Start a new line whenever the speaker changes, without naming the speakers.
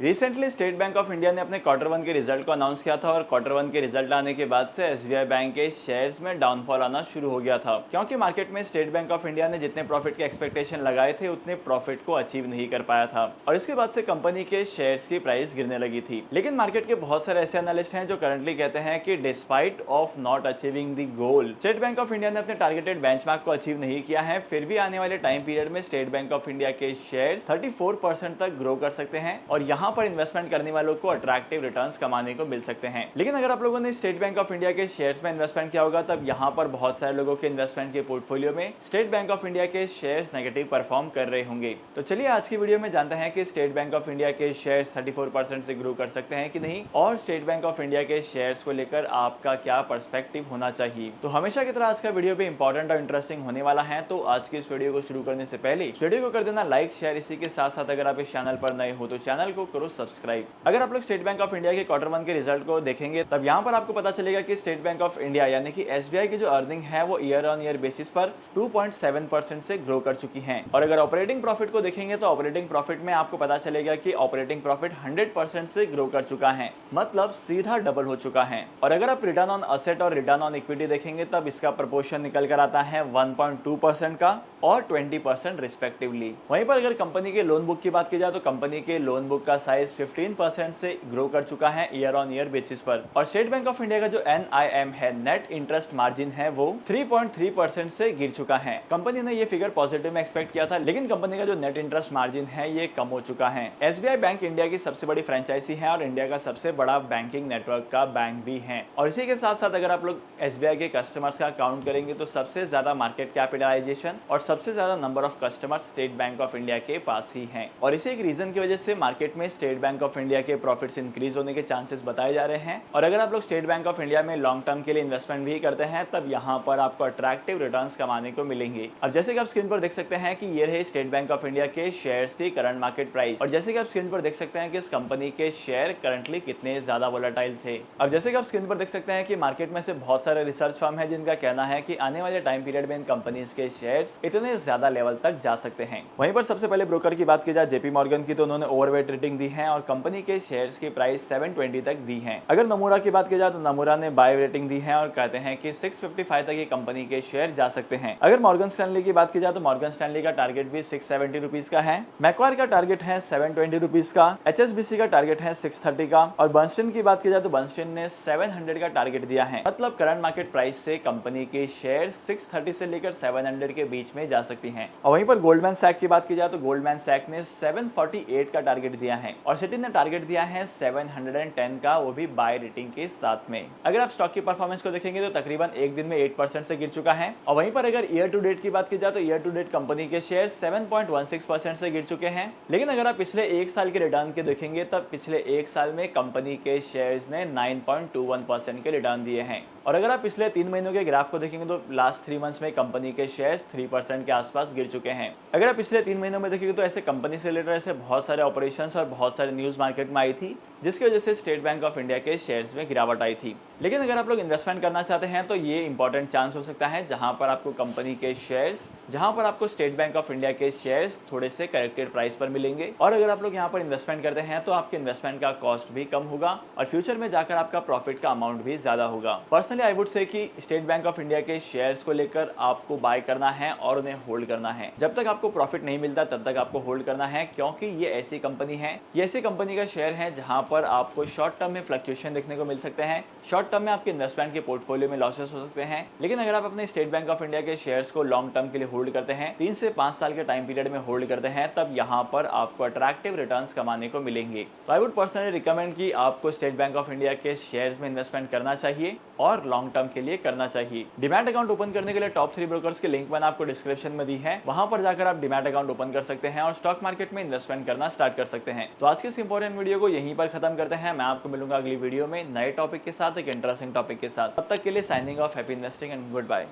Recently state bank of India ने अपने quarter one के रिजल्ट को अनाउंस किया था और क्वार्टर वन के रिजल्ट आने के बाद से एसबीआई बैंक के शेयर्स में डाउनफॉल आना शुरू हो गया था, क्योंकि मार्केट में स्टेट बैंक ऑफ इंडिया ने जितने प्रॉफिट के एक्सपेक्टेशन लगाए थे उतने प्रॉफिट को अचीव नहीं कर पाया था और इसके बाद से कंपनी के शेयर्स की प्राइस गिरने लगी थी। लेकिन मार्केट के बहुत सारे ऐसे एनालिस्ट हैं जो करंटली कहते हैं कि despite of not achieving the goal, state bank of India ने अपने टारगेटेड बेंचमार्क को अचीव नहीं किया है, फिर भी आने वाले टाइम पीरियड में स्टेट बैंक ऑफ इंडिया के शेयर्स 34% तक ग्रो कर सकते हैं और यहाँ पर इन्वेस्टमेंट करने वालों को अट्रैक्टिव रिटर्न्स कमाने को मिल सकते हैं। लेकिन अगर आप लोगों ने स्टेट बैंक ऑफ इंडिया के शेयर्स में इन्वेस्टमेंट किया होगा तब यहाँ पर बहुत सारे लोगों के इन्वेस्टमेंट के पोर्टफोलियो में स्टेट बैंक ऑफ इंडिया के शेयर्स नेगेटिव परफॉर्म कर रहे होंगे। तो चलिए आज की वीडियो में जानते हैं कि स्टेट बैंक ऑफ इंडिया के शेयर्स 34% से ग्रो कर सकते हैं कि नहीं और स्टेट बैंक ऑफ इंडिया के शेयर्स को लेकर आपका क्या पर्सपेक्टिव होना चाहिए। तो हमेशा की तरह आज का वीडियो भी इंपॉर्टेंट और इंटरेस्टिंग होने वाला है, तो आज की इस वीडियो को शुरू करने से पहले वीडियो को कर देना लाइक शेयर, इसी के साथ साथ अगर आप इस चैनल पर नए हो तो चैनल को करो सब्सक्राइब। अगर आप लोग स्टेट बैंक ऑफ इंडिया के क्वार्टर वन के रिजल्ट को देखेंगे तब यहाँ पर आपको पता चलेगा कि स्टेट बैंक ऑफ इंडिया यानी कि एसबीआई की जो अर्निंग है वो ईयर ऑन ईयर बेसिस पर 2.7% से ग्रो कर चुकी है। और अगर ऑपरेटिंग प्रॉफिट को देखेंगे तो ऑपरेटिंग प्रॉफिट में आपको पता चलेगा कि ऑपरेटिंग प्रॉफिट 100% से ग्रो कर चुका है, मतलब सीधा डबल हो चुका है। और अगर आप रिटर्न ऑन असेट और रिटर्न ऑन इक्विटी देखेंगे तब इसका प्रपोर्शन निकल कर आता है 1.2% का और 20% रिस्पेक्टिवली। वहीं पर अगर कंपनी के लोन बुक की बात की जाए तो कंपनी के लोन बुक का साइज 15% से ग्रो कर चुका है ईयर ऑन ईयर बेसिस पर। और स्टेट बैंक ऑफ इंडिया का जो NIM है, नेट इंटरेस्ट मार्जिन है, वो 3.3% से गिर चुका है। कंपनी ने ये फिगर पॉजिटिव में एक्सपेक्ट किया था, लेकिन कंपनी का जो नेट इंटरेस्ट मार्जिन है ये कम हो चुका है। एसबीआई बैंक इंडिया की सबसे बड़ी फ्रेंचाइजी है और इंडिया का सबसे बड़ा बैंकिंग नेटवर्क का बैंक भी है। और इसी के साथ साथ अगर आप लोग एसबीआई के कस्टमर्स का काउंट करेंगे तो सबसे ज्यादा मार्केट कैपिटलाइजेशन और सबसे ज्यादा number of customers state bank of India के पास ही हैं। और इसी एक रीजन की वजह से मार्केट में स्टेट बैंक ऑफ इंडिया के प्रॉफिट्स इंक्रीज होने के चांसेस बताए जा रहे हैं। और अगर आप लोग स्टेट बैंक ऑफ इंडिया में लॉन्ग टर्म के लिए इन्वेस्टमेंट भी करते हैं तब यहाँ पर आपको अट्रैक्टिव रिटर्न्स कमाने को मिलेंगे। अब जैसे कि आप स्क्रीन पर देख सकते हैं कि ये रहे स्टेट बैंक ऑफ इंडिया के शेयर्स की करंट मार्केट प्राइस और जैसे कि आप स्क्रीन पर देख सकते हैं कि इस कंपनी के शेयर करंटली कितने ज्यादा वोलेटाइल थे। अब जैसे कि आप स्क्रीन पर देख सकते हैं कि मार्केट में से बहुत सारे रिसर्च फर्म है जिनका कहना है कि आने वाले टाइम पीरियड में इन कंपनीज के शेयर्स इतने ज्यादा लेवल तक जा सकते हैं। वहीं पर सबसे पहले ब्रोकर की बात की जाए जेपी मॉर्गन की, तो उन्होंने ओवरवेट रेटिंग दी है और कंपनी के शेयर्स की प्राइस 720 तक दी है। अगर नमूरा की बात की जाए तो नमूरा ने बाय रेटिंग दी है और कहते हैं कि 655 तक ये कंपनी के शेयर जा सकते हैं। अगर मॉर्गन स्टैनली की बात की जाए तो मॉर्गन स्टैनली का टारगेट भी 670 रुपीज का है, मैक्वायर का टारगेट है 720 रुपीज का, HSBC का टारगेट है 630 का और बर्नस्टीन की बात की जाए तो बर्नस्टीन ने 700 का टारगेट दिया है। मतलब करंट मार्केट प्राइस से कंपनी के शेयर 630 से लेकर 700 के बीच में जा सकती हैं। और वहीं पर गोल्डमैन सैक की बात की जाए तो गोल्डमैन सैक ने 748 का टारगेट दिया है और सिटी ने टारगेट दिया है 710 का, वो भी बाय रेटिंग के साथ में। अगर आप स्टॉक की परफॉर्मेंस को देखेंगे तो तकरीबन एक दिन में 8% से गिर चुका है। और वहीं पर अगर ईयर टू डेट की बात की जाए तो ईयर टू डेट कंपनी के शेयर 7.16% से गिर चुके हैं। लेकिन अगर आप पिछले एक साल के रिटर्न के देखेंगे तब पिछले एक साल में कंपनी के शेयर्स ने 9.21% के रिटर्न दिए हैं। और अगर आप पिछले 3 महीनों के ग्राफ को देखेंगे तो लास्ट 3 मंथ्स में कंपनी के शेयर्स 3% के आसपास गिर चुके हैं। अगर आप पिछले 3 महीनों में देखेंगे तो ऐसे कंपनी से रिलेटेड ऐसे बहुत सारे ऑपरेशंस और बहुत सारे न्यूज़ मार्केट में आई थी जिसकी वजह से स्टेट बैंक ऑफ इंडिया के शेयर्स में गिरावट आई थी। लेकिन अगर आप लोग इन्वेस्टमेंट करना चाहते हैं तो ये इंपॉर्टेंट चांस हो सकता है जहां पर आपको कंपनी के शेयर्स, जहां पर आपको स्टेट बैंक ऑफ इंडिया के शेयर्स थोड़े से करेक्टेड प्राइस पर मिलेंगे। और अगर आप लोग यहां पर इन्वेस्टमेंट करते हैं तो आपके इन्वेस्टमेंट का कॉस्ट भी कम होगा और फ्यूचर में जाकर आपका प्रॉफिट का अमाउंट भी ज्यादा होगा। पर्सनली आई वुड से कि स्टेट बैंक ऑफ इंडिया के शेयर्स को लेकर आपको बाय करना है और उन्हें होल्ड करना है। जब तक आपको प्रॉफिट नहीं मिलता तब तक आपको होल्ड करना है, क्योंकि ये ऐसी कंपनी है, ये ऐसी कंपनी का शेयर है जहां पर आपको शॉर्ट टर्म में फ्लक्चुएशन देखने को मिल सकते हैं। शॉर्ट टर्म में आपके इन्वेस्टमेंट के पोर्टफोलियो में लॉसेस हो सकते हैं। लेकिन अगर आप अपने स्टेट बैंक ऑफ इंडिया के शेयर्स को लॉन्ग टर्म के लिए होल्ड करते हैं, 3 से 5 साल के टाइम पीरियड में होल्ड करते हैं, तब यहाँ पर आपको अट्रैक्टिव रिटर्न्स कमाने को मिलेंगे। तो आई वुड पर्सनली रिकमेंड कि आपको स्टेट बैंक ऑफ इंडिया के शेयर्स में इन्वेस्टमेंट करना चाहिए और लॉन्ग टर्म के लिए करना चाहिए। डिमैट अकाउंट ओपन करने के लिए टॉप 3 ब्रोकर्स के लिंक मैंने आपको डिस्क्रिप्शन में दी है, वहां पर जाकर आप डिमैट अकाउंट ओपन कर सकते हैं और स्टॉक मार्केट में इन्वेस्टमेंट करना स्टार्ट कर सकते हैं। तो आज के इस इंपॉर्टेंट वीडियो को यहीं पर खत्म करते हैं। मैं आपको मिलूंगा अगली वीडियो में नए टॉपिक के साथ, एक इंटरेस्टिंग टॉपिक के साथ। तब तक के लिए signing off, happy investing and good bye.